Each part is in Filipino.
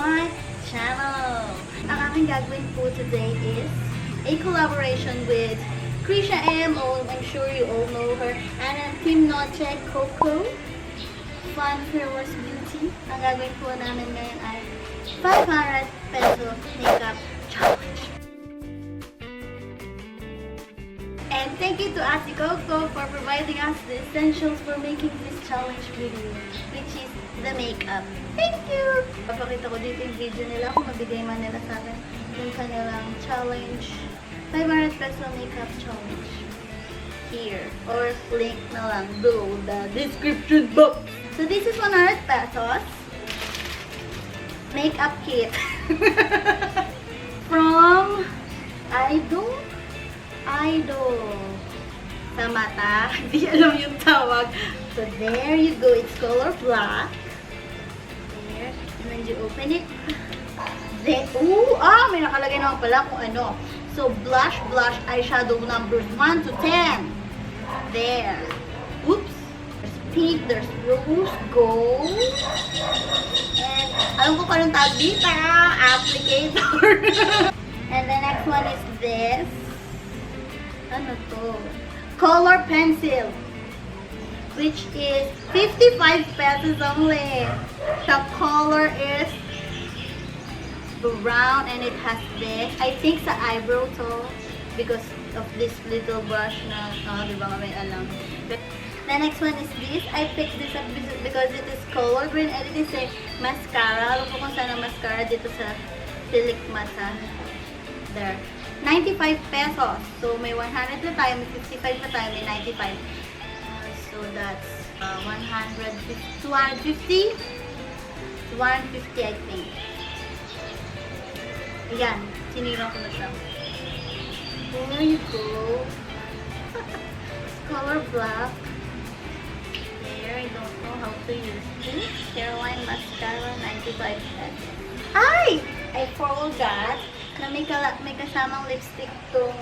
my channel. Ang aking gagawin po today is a collaboration with Krisha M. Oh, I'm sure you all know her. And Team Noche Coco. Fun Fearless Beauty. Ang gagawin po namin ngayon ay 500 peso makeup challenge. And thank you to Ate Coco for providing us the essentials for making this challenge video, which is the makeup. Thank you! Papakita ko dito yung video nila kung mabigay man nila sa akin yung kanilang challenge. 500 peso makeup challenge. Here. Or link na lang below the description box. So this is 100 pesos. Makeup kit. From Idol. Sa mata. Hindi alam yung tawag. So there you go. It's color black. There. And then you open it. Then, may nakalagay naman pala kung ano. So blush eyeshadow numbers 1 to 10. There. Oops. There's pink. There's rose gold. And alam ko pa nung tawag dito. Applicator. And the next one is this. Ano to? Color pencil. Which is 55 pesos only. The color is brown and it has this. I think sa eyebrow to. Because of this little brush na. Di ba may alam. But the next one is this. I picked this up because it is color green and it is a mascara. Alam ko kung saan ang mascara dito sa Silic Mata. There. 95 pesos. So, may 100 na tayo, may 55 na tayo, may 95. So, that's 150, 250? 150, I think. Ayan. Sinira ko na siya. There you go. Color black. There, I don't know how to use this. Caroline Mascara, 95 pesos. Ay! I forgot na may kasamang lipstick tong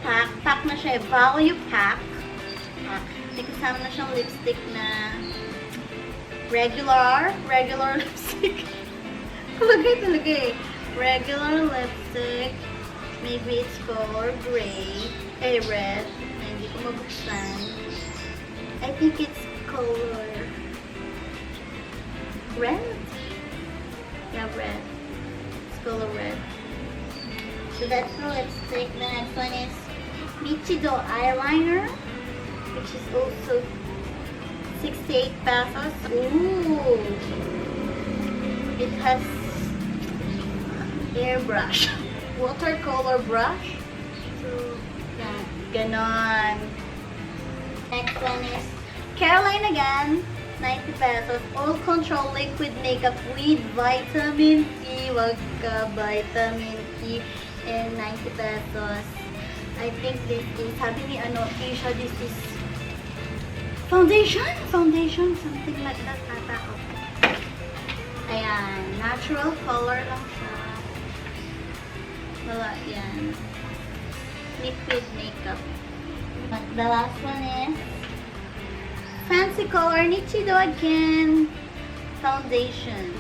pack na siya, value pack. May kasama na siyang lipstick na regular lipstick. Talagay. Regular lipstick. Maybe it's color gray. Red. Hindi ko mabuksan. I think it's color red. Yeah, red. Color red. So that's the lipstick. The next one is Michido eyeliner, which is also 68 pesos. Ooh! It has airbrush, watercolor brush. So yeah, ganon. Next one is Caroline again. 90 pesos. All Control Liquid Makeup with Vitamin E. Wag ka, Vitamin E. And 90 pesos. I think this is, sabi ni Isha, this is foundation, something like that. Ayan, natural color lang siya. Wala, yan. Liquid makeup. But the last one is Fancy Color Nichido again. Foundation.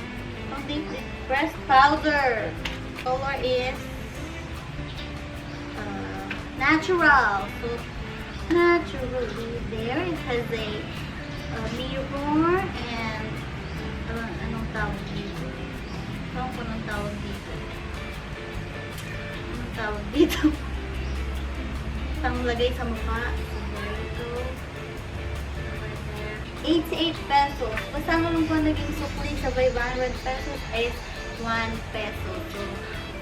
Pressed powder. Color is natural. So naturally there it has a mirror and anong tawag dito? Anong ko nang tawag dito? Anong tawag dito? Panglagay sa mukha. So there you go. 88 pesos. Basta naman po naging sukli sa 500 pesos is 1 peso. So,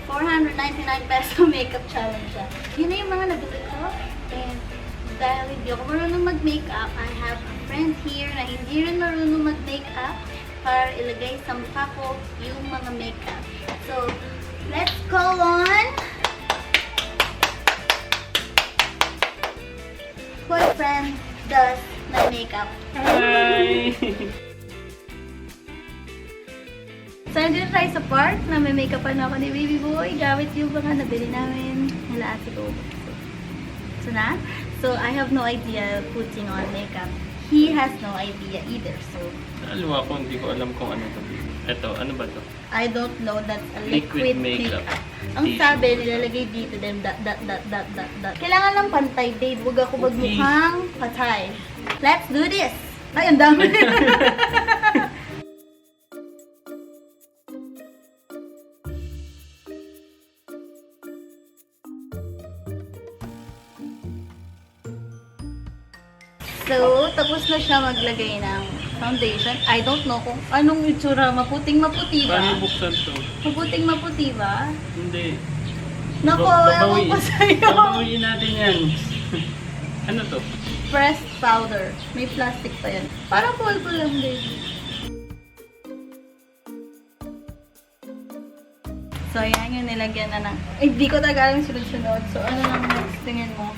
499 peso makeup challenge siya. Yun na yung mga nabili ko. And dahil hindi ako marunong mag-makeup, I have a friend here na hindi rin marunong mag-makeup para ilagay sa mukha ko yung mga makeup. So, let's call on boyfriend does my makeup. Hi! So, nandito tayo sa park na may make-upan ako ni Baby Boy. Gamit yung mga nabili namin. Hala, Ate Coco. So, I have no idea putting on makeup. He has no idea either. So, Alam ako, hindi ko alam kung ano to. Ito, ano ba to? I don't know, that's a Liquid liquid makeup. makeup. Ang sabi, nilalagay dito, then dot. Kailangan lang pantay, babe. Huwag ako magmukhang patay. Let's do this! Ay, ang dami. So, tapos na siya maglagay ng foundation. I don't know kung anong itsura. Maputing-maputi ba? Paano buksan to? Maputing-maputi ba? Hindi. Nako, ewan ko sa'yo. Babawiin natin yan. Ano to? Pressed powder. May plastic pa yan. Parang pulpo lang, baby. So, yan yung nilagyan na ng... Ay, di ko talaga alam sunod-sunod. So, ano nang next tingin mo?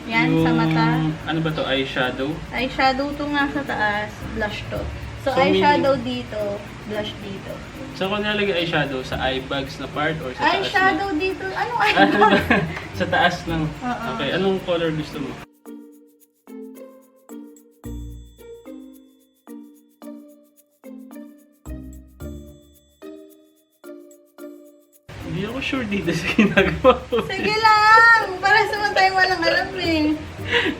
Yan, sa mata. Ano ba to? Eyeshadow? Eyeshadow to nga sa taas. Blush to. So, So, eyeshadow dito. Blush dito. So, kung nalagay eyeshadow sa eye bags na part or sa taas Eyeshadow na? dito. Anong Ano eyebag? ba? Sa taas lang. Oo. Okay, anong color gusto mo? Hindi ako sure dito sa ginagawa ko. Sige lang! Para sa tayo walang alam eh.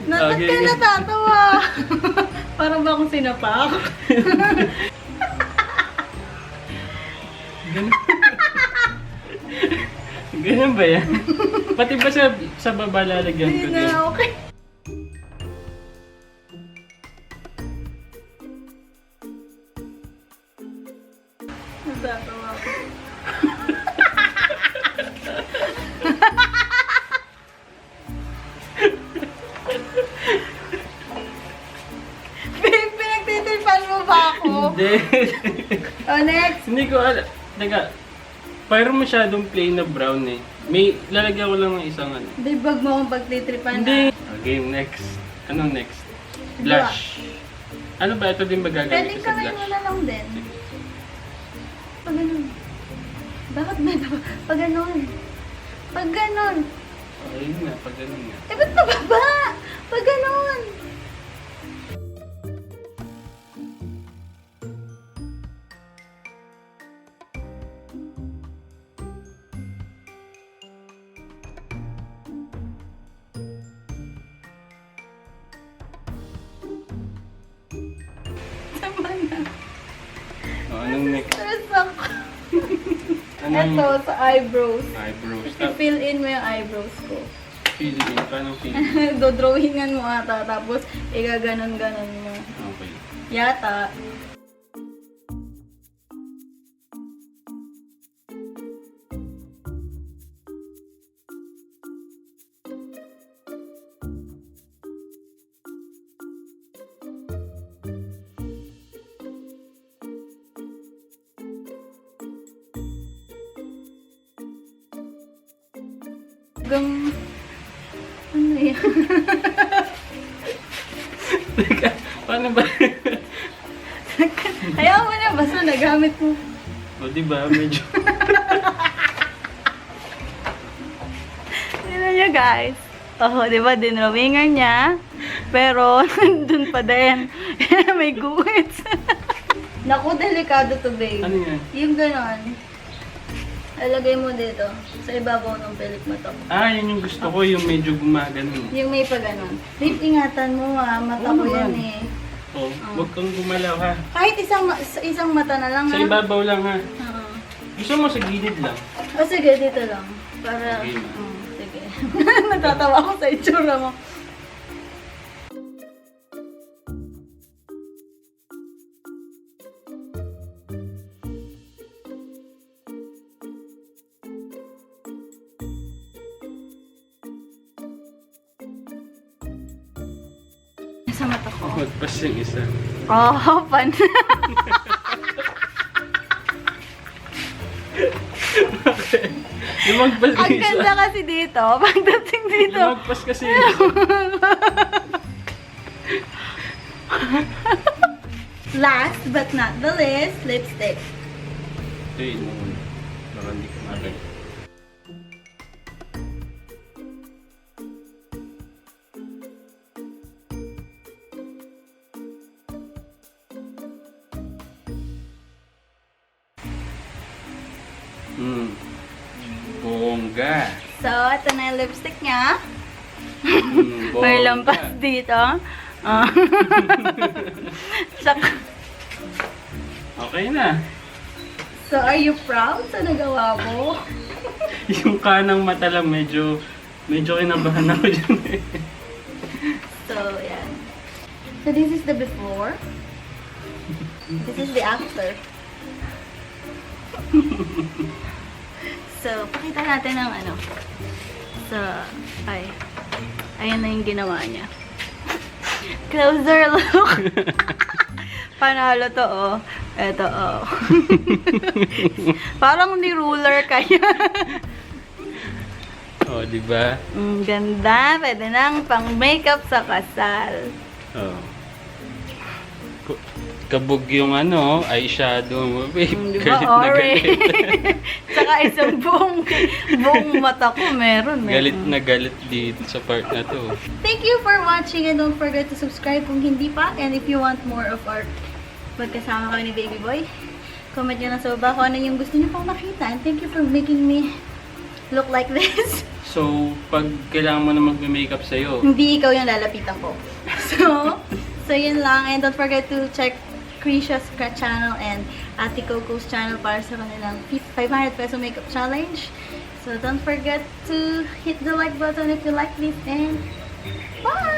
Ba't Okay. ka natatawa? Parang ba akong sinapak? Ganun. Ganun ba yan? Pati ba sa baba lalagyan ko Hindi din? na, okay. Natatawa ako. Babe, pinagtitripan mo ba ako? Hindi. Oh, next. Hindi ko alam. Teka, parang masyadong plain na brown eh. May, lalagyan ko lang ng isang ano. Babe, wag mo akong pagtitripan Hindi. na. Okay, next. Anong next? Blush. Ano ba? Ito din ba gagamit Pwedeng ko sa kamay mo blush? na lang din. Pag ganun. Bakit ba ito? Pag ganun. Pag ganun. Oh, yun nga, pag ganun nga. Eh, ba't pababa? Pag ganun. Tama na. Oh, anong next? Stress ako. Anong Ito, sa eyebrows. eyebrows? I-fill in mo yung eyebrows ko. Feeling. Paano feeling? Dodrawingan mo ata, tapos igaganon-ganon mo. Okay. Yata. Hanggang... Ano yan? Teka, paano ba? Ayaw mo na, basta nagamit mo. O, diba? Medyo... Tignan niyo guys. Oh, di ba, dinrawingan niya. Pero, nandun pa din. May guhits. Naku, delikado to, babe. Ano yan? Yung ganon. Ilagay mo dito, sa ibabaw ng pelik mo to. Ah, yun yung gusto ko, yung medyo gumagano. Yung may pa ganon. Babe, ingatan mo ha. Mata Oo ko yan naman. eh. Oh, huwag kang gumalaw ha. Kahit isang mata na lang Sa ha. ibabaw lang ha. Oo. Gusto mo sa gilid lang. O sige, dito lang. Para, Sige. sige. Natatawa ako sa itsura mo. Sa mata ko. Magpas yung isa. Oh, pan. Lumagpas Ang yung isa. ganda kasi dito. Pagdating dito. Lumagpas kasi yung isa. Last but not the least, lipstick. Ito yun. Baka hindi ko magaling. Bongga. So, ito na yung lipstick niya. Bongga. May lampas dito. Ah. Saka- Okay na. So, are you proud sa nagawa mo? Yung kanang mata lang medyo kinabahan ako dyan eh. So, yan. So, this is the before. This is the after. So, pakita natin ang ano. So, ayan na yung ginawa niya. Closer look. Panalo to, oh. Eto, oh. Parang ni-ruler kaya. Oh, di ba? Ganda. Pwede nang pang-makeup sa kasal. Oh. Kabog yung ano, eyeshadow mo, babe. Di ba? Galit na galit. Tsaka isang buong mata ko meron. Galit na galit dito sa part na to. Thank you for watching and don't forget to subscribe kung hindi pa. And if you want more of our magkasama kami ni Baby Boy, comment nyo na sa baba kung ano yung gusto nyo pang makita. And thank you for making me look like this. So, pag kailangan mo na magme-makeup sa'yo, Hindi ikaw yung lalapitan ko. So yun lang. And don't forget to check Krisha's channel and Ate Coco's channel para sa kanilang 500 peso makeup challenge. So don't forget to hit the like button if you like this. And bye!